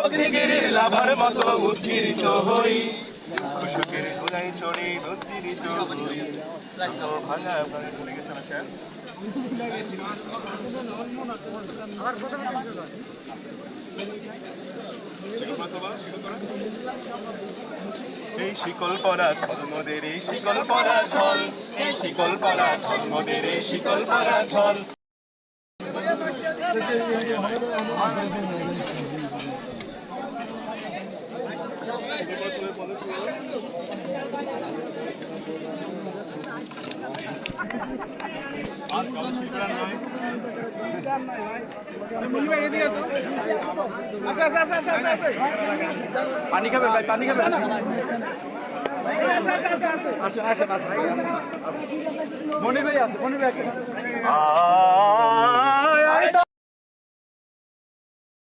অগ্নিগিরির লাভার মতো উদ্গীরিত হই, কৃষকের ধুলাই চড়ে উদ্গীরিত হই, ভাঙা ভুলে গেছে না স্যার। এই শিকল পরা ছল মোদের, এই শিকল পরা ছল, এই শিকল পরা ছল মোদের, এই শিকল পরা ছল। পানি খাবেন ভাই, পানি খাবেন? আসেন আসেন আসেন, মনির ভাই আছে, মনির ভাই।